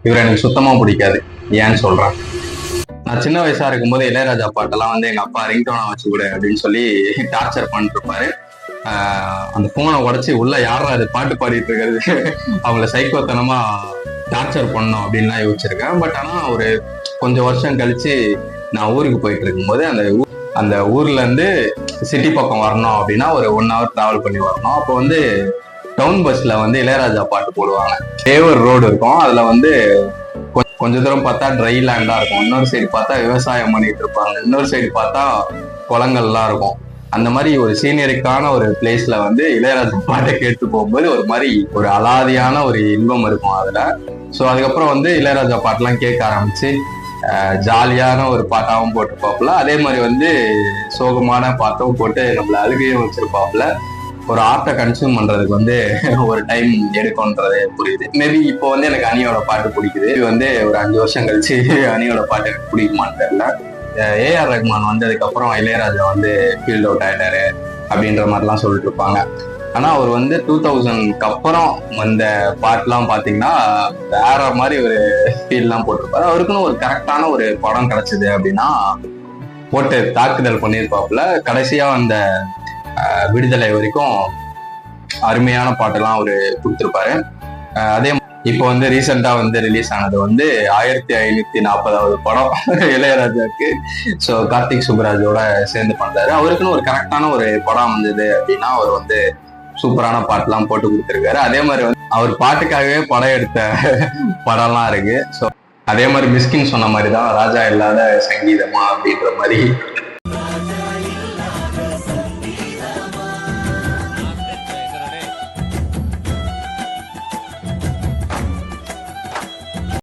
இவர் எனக்கு சுத்தமா பிடிக்காது. ஏன்னு சொல்றேன். நான் சின்ன வயசா இருக்கும்போது இளையராஜா பாட்டெல்லாம் வந்து எங்க அப்பா ரிங்டோனா வச்சு கொடு அப்படின்னு சொல்லி டார்ச்சர் பண்ணிட்டு இருப்பாரு. அந்த போனை உடச்சி உள்ள யாரா அது பாட்டு பாடிட்டு இருக்கிறது, அவங்கள சைக்கோத்தனமா டார்ச்சர் பண்ணணும் அப்படின்லாம் யோசிச்சிருக்கேன். பட் ஆனா ஒரு கொஞ்சம் வருஷம் கழிச்சு நான் ஊருக்கு போயிட்டு இருக்கும்போது அந்த ஊர்ல இருந்து சிட்டி பக்கம் வரணும் அப்படின்னா ஒரு 1 hour டிராவல் பண்ணி வரணும். அப்போ வந்து டவுன் பஸ்ல வந்து இளையராஜா பாட்டு போடுவாங்க. தேவர் ரோடு இருக்கும். அதுல வந்து கொஞ்ச தூரம் பார்த்தா ட்ரை லேண்டா இருக்கும், இன்னொரு சைடு பார்த்தா விவசாயம் பண்ணிட்டு இருப்பாங்க, இன்னொரு சைடு பார்த்தா குளங்கள்லாம் இருக்கும். அந்த மாதிரி ஒரு சீனியருக்கான ஒரு பிளேஸ்ல வந்து இளையராஜா பாட்டை கேட்டு போகும்போது ஒரு மாதிரி ஒரு அலாதியான ஒரு இன்பம் இருக்கும் அதுல. ஸோ அதுக்கப்புறம் வந்து இளையராஜா பாட்டெல்லாம் கேட்க ஆரம்பிச்சு ஜாலியான ஒரு பாட்டாவும் போட்டுப்பாப்புல, அதே மாதிரி வந்து சோகமான பாட்டும் போட்டு நம்மள அழுகையும் வச்சிருப்பாப்புல. ஒரு ஆர்ட்டை கன்சியூம் பண்றதுக்கு வந்து ஒரு டைம் எடுக்கும்ன்றது புரியுது. மேபி இப்போ வந்து எனக்கு அனியோட பாட்டு பிடிக்குது. இது வந்து ஒரு 5 வருஷம் கழிச்சு அனியோட பாட்டு எனக்கு பிடிக்குமான்னு தெரியல. ஏஆர் ரஹ்மான் வந்ததுக்கு அப்புறம் இளையராஜா வந்து ஃபீல்ட் அவுட் ஆயிட்டாரு அப்படின்ற மாதிரிலாம் சொல்லிட்டு இருப்பாங்க. ஆனா அவர் வந்து 2000க்கு அப்புறம் வந்த பாட்டுலாம் பாத்தீங்கன்னா வேற மாதிரி ஒரு ஃபீல்லாம் போட்டிருப்பாரு. அவருக்குன்னு ஒரு கரெக்டான ஒரு படம் கிடைச்சது அப்படின்னா போட்டு தாக்குதல் பண்ணியிருப்பாப்புல. கடைசியா அந்த விடுதலை வரைக்கும் அருமையான பாட்டெல்லாம் அவரு கொடுத்திருப்பாரு. அதே இப்போ வந்து ரீசெண்டா வந்து ரிலீஸ் ஆனது வந்து 1540வது படம் இளையராஜாவுக்கு. ஸோ கார்த்திக் சுப்ராஜோட சேர்ந்து பண்றாரு. அவருக்குன்னு ஒரு கரெக்டான ஒரு படம் வந்தது அப்படின்னா அவர் வந்து சூப்பரான பாட்டுலாம் போட்டு கொடுத்துருக்காரு. அதே மாதிரி வந்து அவர் பாட்டுக்காகவே படம் எடுத்த படம்லாம் இருக்கு. ஸோ அதே மாதிரி மிஸ்கின் சொன்ன மாதிரி தான் ராஜா இல்லாத சங்கீதமா அப்படின்ற மாதிரி